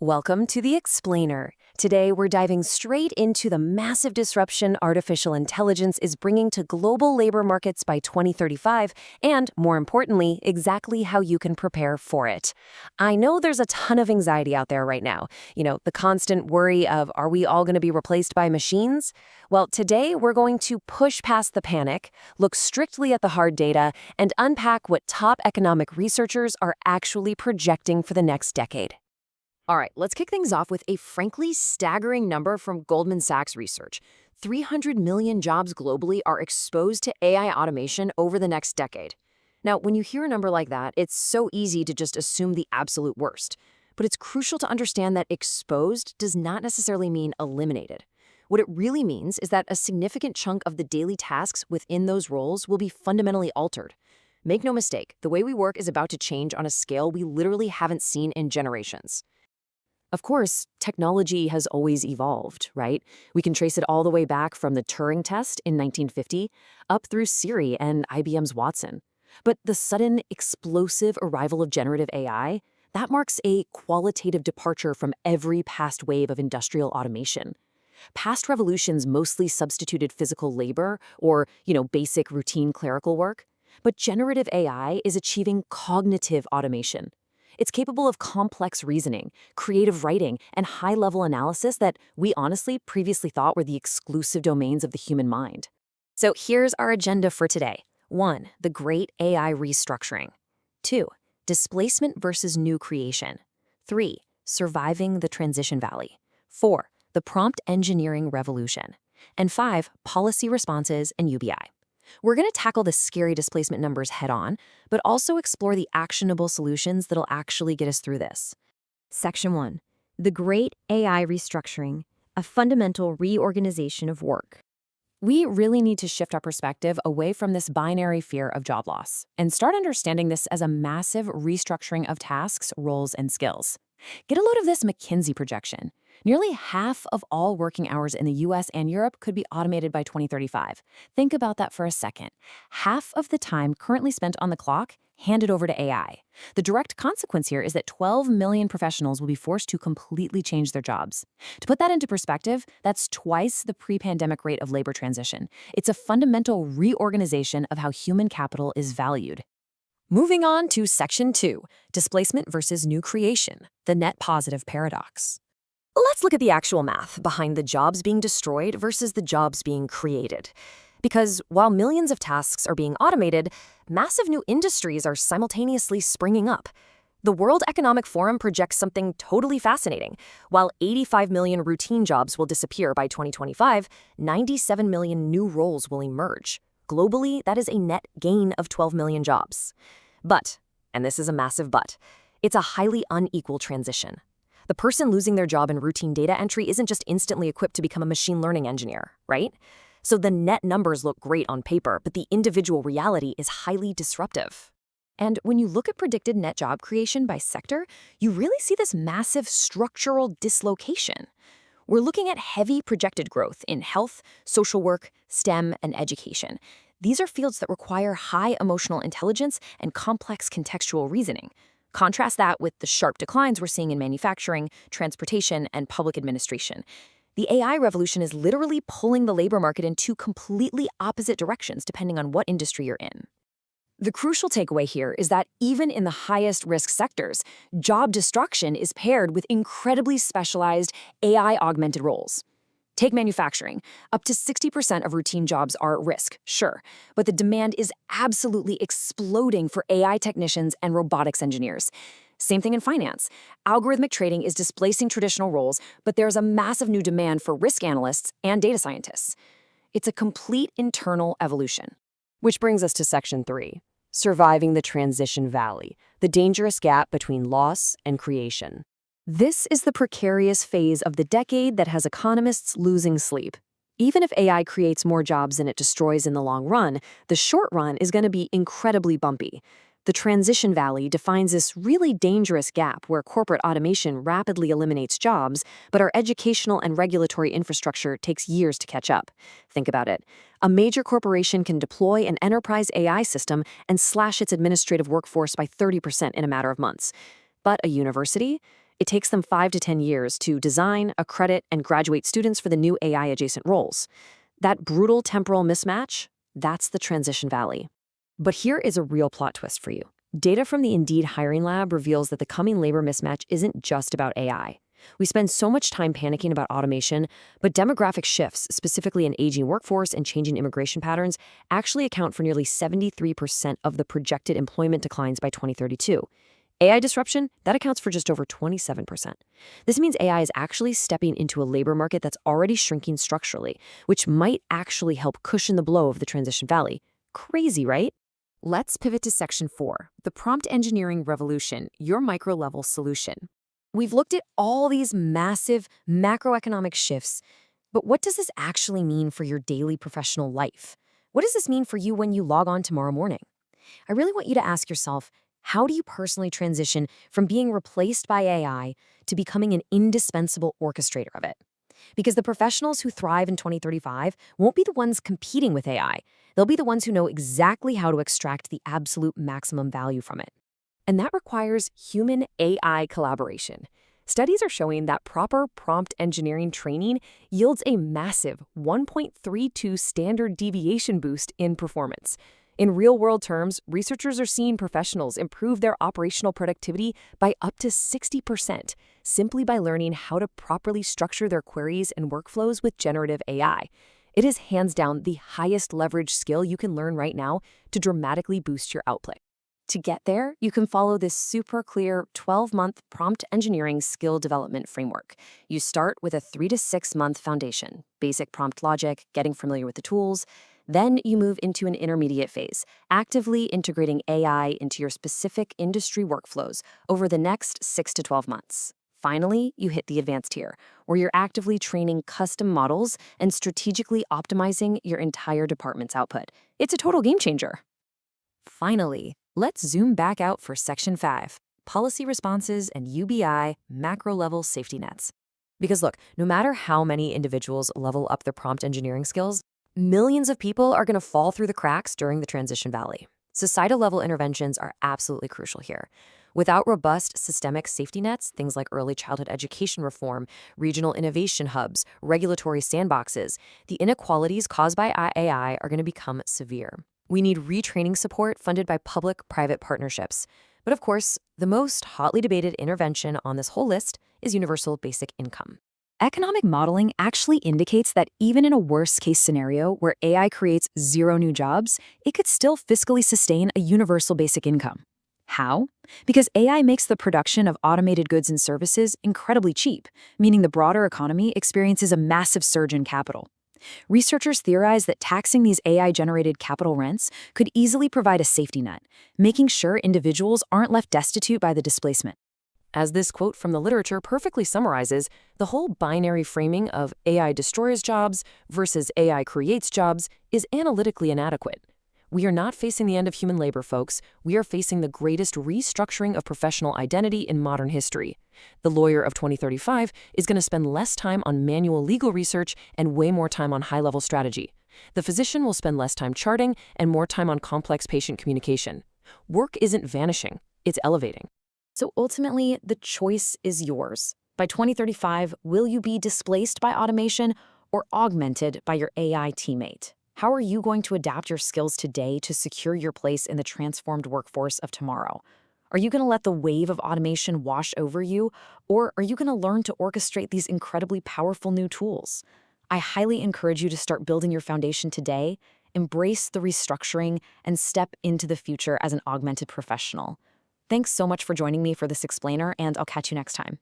Welcome to The Explainer. Today, we're diving straight into the massive disruption artificial intelligence is bringing to global labor markets by 2035, and, more importantly, exactly how you can prepare for it. I know there's a ton of anxiety out there right now. The constant worry of, are we all going to be replaced by machines? Well, today, we're going to push past the panic, look strictly at the hard data, and unpack what top economic researchers are actually projecting for the next decade. All right, let's kick things off with a frankly staggering number from Goldman Sachs research. 300 million jobs globally are exposed to AI automation over the next decade. Now, when you hear a number like that, it's so easy to just assume the absolute worst. But it's crucial to understand that exposed does not necessarily mean eliminated. What it really means is that a significant chunk of the daily tasks within those roles will be fundamentally altered. Make no mistake, the way we work is about to change on a scale we literally haven't seen in generations. Of course, technology has always evolved, right? We can trace it all the way back from the Turing test in 1950 up through Siri and IBM's Watson. But the sudden, explosive arrival of generative AI, that marks a qualitative departure from every past wave of industrial automation. Past revolutions mostly substituted physical labor or, basic routine clerical work. But generative AI is achieving cognitive automation. It's capable of complex reasoning, creative writing, and high-level analysis that we honestly previously thought were the exclusive domains of the human mind. So here's our agenda for today. 1. The Great AI Restructuring. 2. Displacement versus new creation. 3. Surviving the transition valley. 4. The prompt engineering revolution. And 5. Policy responses and UBI. We're going to tackle the scary displacement numbers head-on, but also explore the actionable solutions that'll actually get us through this. Section 1. The Great AI Restructuring, a fundamental reorganization of work. We really need to shift our perspective away from this binary fear of job loss and start understanding this as a massive restructuring of tasks, roles, and skills. Get a load of this McKinsey projection. Nearly half of all working hours in the US and Europe could be automated by 2035. Think about that for a second. Half of the time currently spent on the clock handed over to AI. The direct consequence here is that 12 million professionals will be forced to completely change their jobs. To put that into perspective, that's twice the pre-pandemic rate of labor transition. It's a fundamental reorganization of how human capital is valued. Moving on to Section 2, Displacement versus New Creation, the net positive paradox. Let's look at the actual math behind the jobs being destroyed versus the jobs being created. Because while millions of tasks are being automated, massive new industries are simultaneously springing up. The World Economic Forum projects something totally fascinating. While 85 million routine jobs will disappear by 2025, 97 million new roles will emerge. Globally, that is a net gain of 12 million jobs. But, and this is a massive but, it's a highly unequal transition. The person losing their job in routine data entry isn't just instantly equipped to become a machine learning engineer, right? So the net numbers look great on paper, but the individual reality is highly disruptive. And when you look at predicted net job creation by sector, you really see this massive structural dislocation. We're looking at heavy projected growth in health, social work, STEM, and education. These are fields that require high emotional intelligence and complex contextual reasoning. Contrast that with the sharp declines we're seeing in manufacturing, transportation, and public administration. The AI revolution is literally pulling the labor market in two completely opposite directions depending on what industry you're in. The crucial takeaway here is that even in the highest risk sectors, job destruction is paired with incredibly specialized AI-augmented roles. Take manufacturing. Up to 60% of routine jobs are at risk, sure, but the demand is absolutely exploding for AI technicians and robotics engineers. Same thing in finance. Algorithmic trading is displacing traditional roles, but there's a massive new demand for risk analysts and data scientists. It's a complete internal evolution. Which brings us to Section 3, Surviving the Transition Valley, the dangerous gap between loss and creation. This is the precarious phase of the decade that has economists losing sleep. Even if AI creates more jobs than it destroys in the long run, the short run is going to be incredibly bumpy. The transition valley defines this really dangerous gap where corporate automation rapidly eliminates jobs, but our educational and regulatory infrastructure takes years to catch up. Think about it. A major corporation can deploy an enterprise AI system and slash its administrative workforce by 30% in a matter of months. But a university? It takes them 5 to 10 years to design, accredit, and graduate students for the new AI-adjacent roles. That brutal temporal mismatch, that's the transition valley. But here is a real plot twist for you. Data from the Indeed Hiring Lab reveals that the coming labor mismatch isn't just about AI. We spend so much time panicking about automation, but demographic shifts, specifically an aging workforce and changing immigration patterns, actually account for nearly 73% of the projected employment declines by 2032. AI disruption, that accounts for just over 27%. This means AI is actually stepping into a labor market that's already shrinking structurally, which might actually help cushion the blow of the transition valley. Crazy, right? Let's pivot to Section 4, the prompt engineering revolution, your micro-level solution. We've looked at all these massive macroeconomic shifts, but what does this actually mean for your daily professional life? What does this mean for you when you log on tomorrow morning? I really want you to ask yourself, how do you personally transition from being replaced by AI to becoming an indispensable orchestrator of it? Because the professionals who thrive in 2035 won't be the ones competing with AI. They'll be the ones who know exactly how to extract the absolute maximum value from it. And that requires human-AI collaboration. Studies are showing that proper prompt engineering training yields a massive 1.32 standard deviation boost in performance. In real-world terms, researchers are seeing professionals improve their operational productivity by up to 60% simply by learning how to properly structure their queries and workflows with generative AI. It is hands down the highest leverage skill you can learn right now to dramatically boost your output. To get there, you can follow this super clear 12-month prompt engineering skill development framework. You start with a 3 to 6 month foundation, basic prompt logic, getting familiar with the tools. Then you move into an intermediate phase, actively integrating AI into your specific industry workflows over the next 6 to 12 months. Finally, you hit the advanced tier, where you're actively training custom models and strategically optimizing your entire department's output. It's a total game changer. Finally, let's zoom back out for Section 5, policy responses and UBI macro-level safety nets. Because look, no matter how many individuals level up their prompt engineering skills, millions of people are going to fall through the cracks during the transition valley. Societal-level interventions are absolutely crucial here. Without robust systemic safety nets, things like early childhood education reform, regional innovation hubs, regulatory sandboxes, the inequalities caused by AI are going to become severe. We need retraining support funded by public-private partnerships. But of course, the most hotly debated intervention on this whole list is universal basic income. Economic modeling actually indicates that even in a worst-case scenario where AI creates 0 new jobs, it could still fiscally sustain a universal basic income. How? Because AI makes the production of automated goods and services incredibly cheap, meaning the broader economy experiences a massive surge in capital. Researchers theorize that taxing these AI-generated capital rents could easily provide a safety net, making sure individuals aren't left destitute by the displacement. As this quote from the literature perfectly summarizes, the whole binary framing of AI destroys jobs versus AI creates jobs is analytically inadequate. We are not facing the end of human labor, folks. We are facing the greatest restructuring of professional identity in modern history. The lawyer of 2035 is going to spend less time on manual legal research and way more time on high-level strategy. The physician will spend less time charting and more time on complex patient communication. Work isn't vanishing, it's elevating. So ultimately, the choice is yours. By 2035, will you be displaced by automation or augmented by your AI teammate? How are you going to adapt your skills today to secure your place in the transformed workforce of tomorrow? Are you going to let the wave of automation wash over you, or are you going to learn to orchestrate these incredibly powerful new tools? I highly encourage you to start building your foundation today, embrace the restructuring, and step into the future as an augmented professional. Thanks so much for joining me for this explainer, and I'll catch you next time.